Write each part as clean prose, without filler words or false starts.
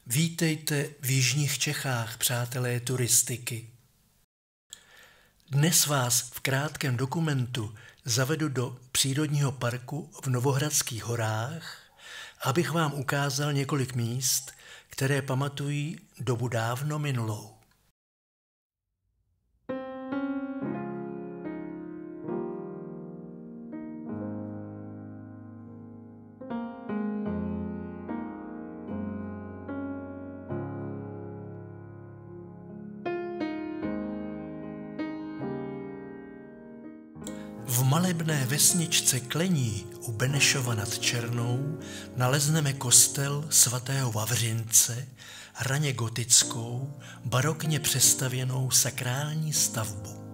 Vítejte v jižních Čechách, přátelé turistiky. Dnes vás v krátkém dokumentu zavedu do přírodního parku v Novohradských horách, abych vám ukázal několik míst, které pamatují dobu dávno minulou. V malebné vesničce Klení u Benešova nad Černou nalezneme kostel svatého Vavřince, raně gotickou, barokně přestavěnou sakrální stavbu.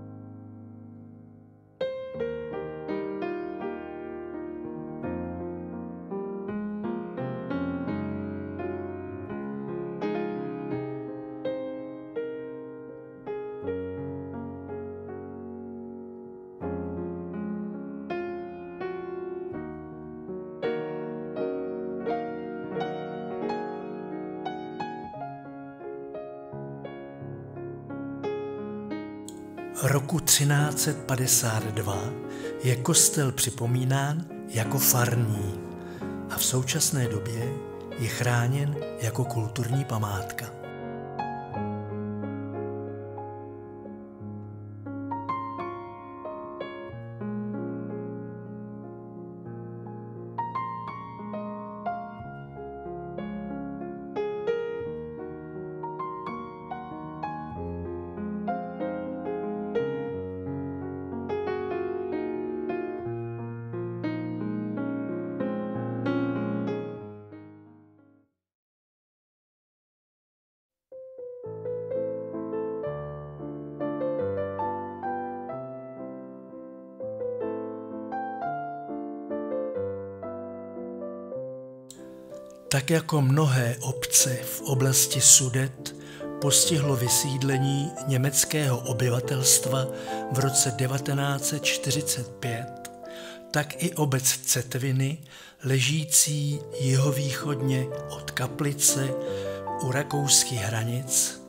Roku 1352 je kostel připomínán jako farní a v současné době je chráněn jako kulturní památka. Tak jako mnohé obce v oblasti Sudet postihlo vysídlení německého obyvatelstva v roce 1945, tak i obec Cetviny, ležící jihovýchodně od Kaplice u rakouských hranic,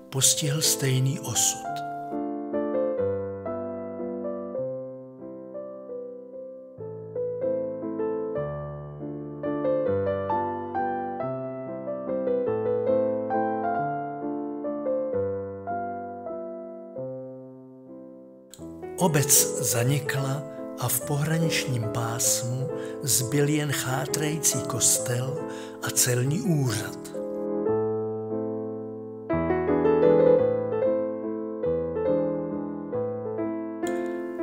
postihl stejný osud. Obec zanikla a v pohraničním pásmu zbyl jen chátrající kostel a celní úřad.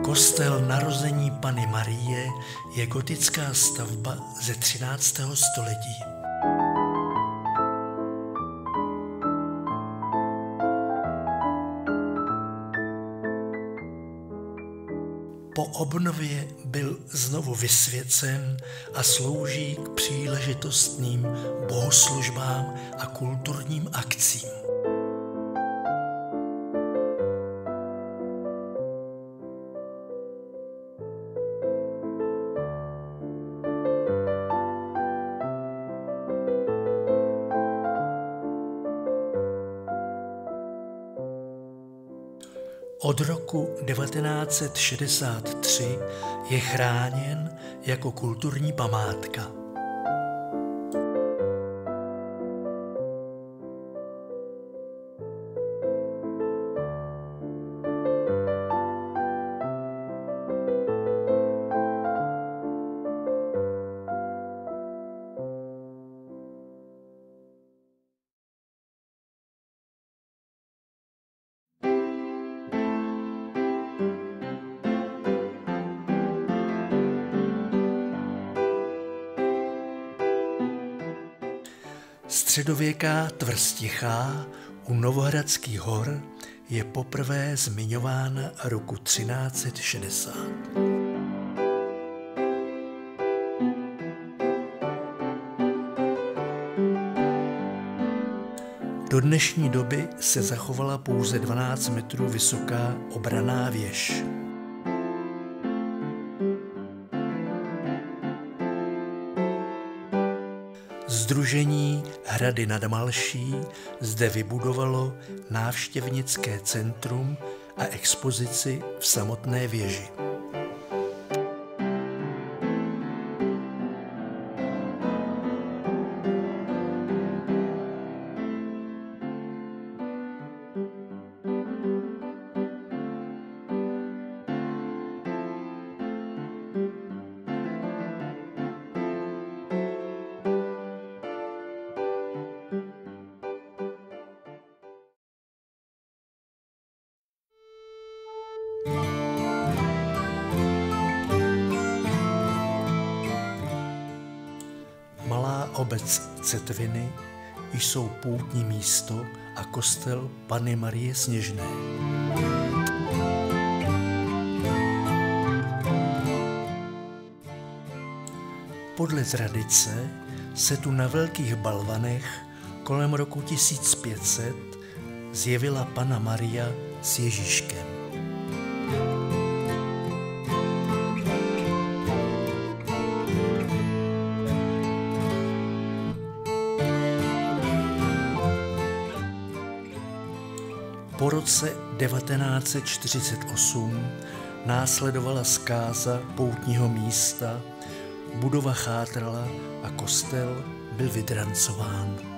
Kostel Narození Panny Marie je gotická stavba ze 13. století. Po obnově byl znovu vysvěcen a slouží k příležitostným bohoslužbám a kulturním akcím. Od roku 1963 je chráněn jako kulturní památka. Středověká tvrz Tichá u Novohradských hor je poprvé zmiňována roku 1360. Do dnešní doby se zachovala pouze 12 metrů vysoká obranná věž. Sdružení Hrady nad Malší zde vybudovalo návštěvnické centrum a expozici v samotné věži. Malá obec Cetviny jsou poutní místo a kostel Panny Marie Sněžné. Podle tradice se tu na velkých balvanech kolem roku 1500 zjevila Panna Maria s Ježíškem. Po roce 1948 následovala zkáza poutního místa, budova chátrala a kostel byl vydrancován.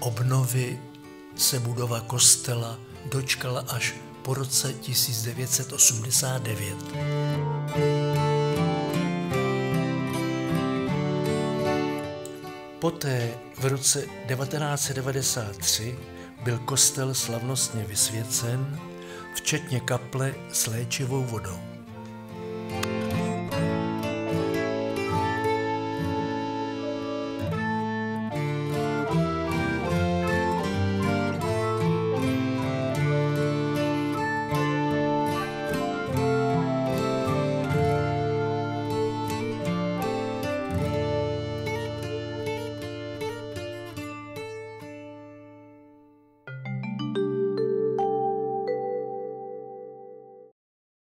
Obnovy se budova kostela dočkala až po roce 1989. Poté v roce 1993 byl kostel slavnostně vysvěcen, včetně kaple s léčivou vodou.